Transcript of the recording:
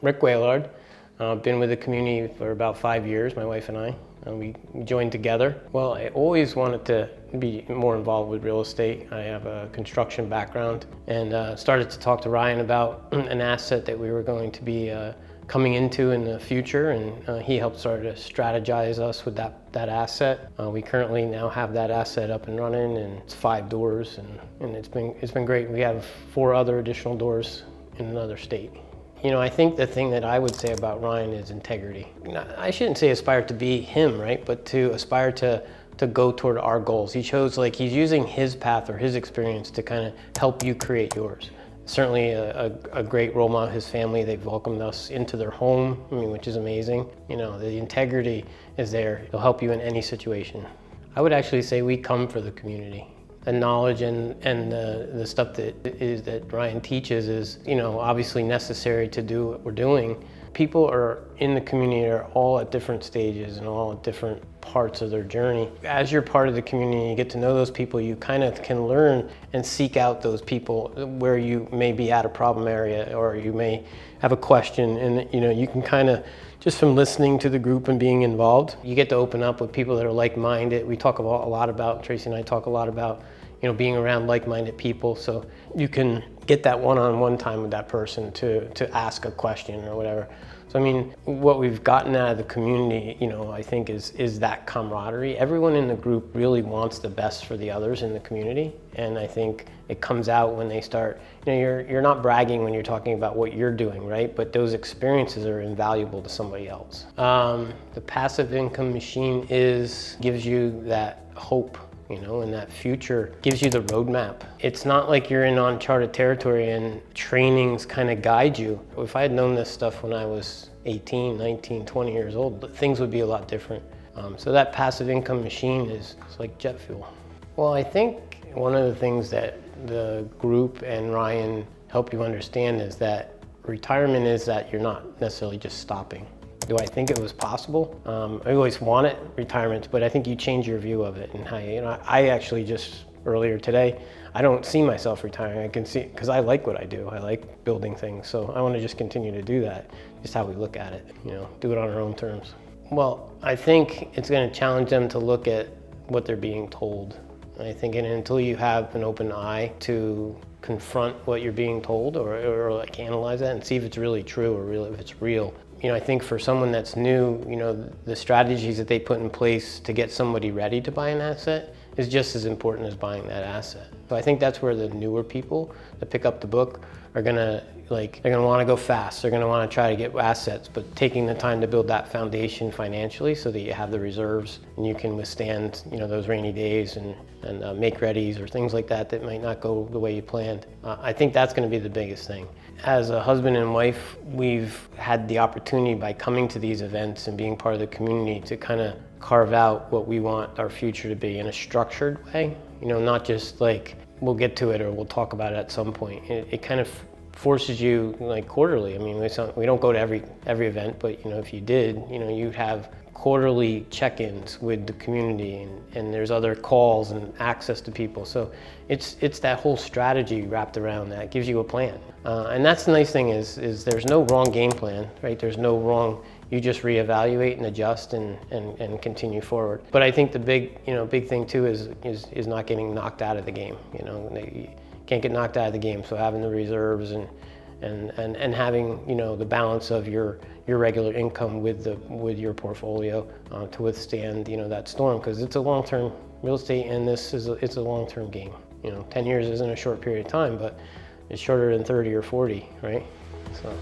Rick Weijlard. Been with the community for about 5 years, my wife and I. We joined together. Well, I always wanted to be more involved with real estate. I have a construction background and started to talk to Ryan about an asset that we were going to be coming into in the future, and he helped start to strategize us with that asset. We currently now have that asset up and running, and it's 5 doors, and it's been great. We have 4 other additional doors in another state. You know, I think the thing that I would say about Ryan is integrity. I shouldn't say aspire to be him, right? But to aspire to go toward our goals. He chose, like, he's using his path or his experience to kind of help you create yours. Certainly a great role model. His family, they've welcomed us into their home, which is amazing. You know, the integrity is there. He'll help you in any situation. I would actually say we come for the community. The knowledge and the stuff that Ryan teaches is, obviously necessary to do what we're doing. People are in the community are all at different stages and all at different parts of their journey. As you're part of the community, you get to know those people, you kind of can learn and seek out those people where you may be at a problem area or you may have a question, and you can kind of, just from listening to the group and being involved, you get to open up with people that are like-minded. We talk a lot about, Tracy and I talk a lot about, being around like-minded people, so you can get that one-on-one time with that person to ask a question or whatever. So what we've gotten out of the community, I think is that camaraderie. Everyone in the group really wants the best for the others in the community, and I think it comes out when they start, you're not bragging when you're talking about what you're doing, right? But those experiences are invaluable to somebody else. The passive income machine gives you that hope, and that future gives you the roadmap. It's not like you're in uncharted territory and trainings kind of guide you. If I had known this stuff when I was 18, 19, 20 years old, things would be a lot different. So that passive income machine is like jet fuel. Well, I think one of the things that the group and Ryan help you understand is that retirement is that you're not necessarily just stopping. Do I think it was possible? I always wanted retirement, but I think you change your view of it and how I actually just earlier today, I don't see myself retiring. I can see, because I like what I do. I like building things, so I want to just continue to do that. Just how we look at it, do it on our own terms. Well, I think it's going to challenge them to look at what they're being told. I think until you have an open eye to confront what you're being told or like analyze that and see if it's really true or if it's real. I think for someone that's new, the strategies that they put in place to get somebody ready to buy an asset is just as important as buying that asset. So I think that's where the newer people that pick up the book are gonna want to go fast. They're gonna want to try to get assets, but taking the time to build that foundation financially so that you have the reserves and you can withstand, those rainy days and make readies or things like that might not go the way you planned. I think that's going to be the biggest thing. As a husband and wife, we've had the opportunity by coming to these events and being part of the community to kind of carve out what we want our future to be in a structured way. Not just like we'll get to it or we'll talk about it at some point. It kind of forces you like quarterly. We don't go to every event, but if you did, you'd have quarterly check-ins with the community, and there's other calls and access to people. So it's that whole strategy wrapped around that gives you a plan. And that's the nice thing is there's no wrong game plan, right? There's no wrong. You just reevaluate and adjust and continue forward. But I think the big thing too is not getting knocked out of the game. You can't get knocked out of the game. So having the reserves and having the balance of your regular income with your portfolio to withstand that storm, because it's a long-term real estate, and it's a long-term game. 10 years isn't a short period of time, but it's shorter than 30 or 40, right? So.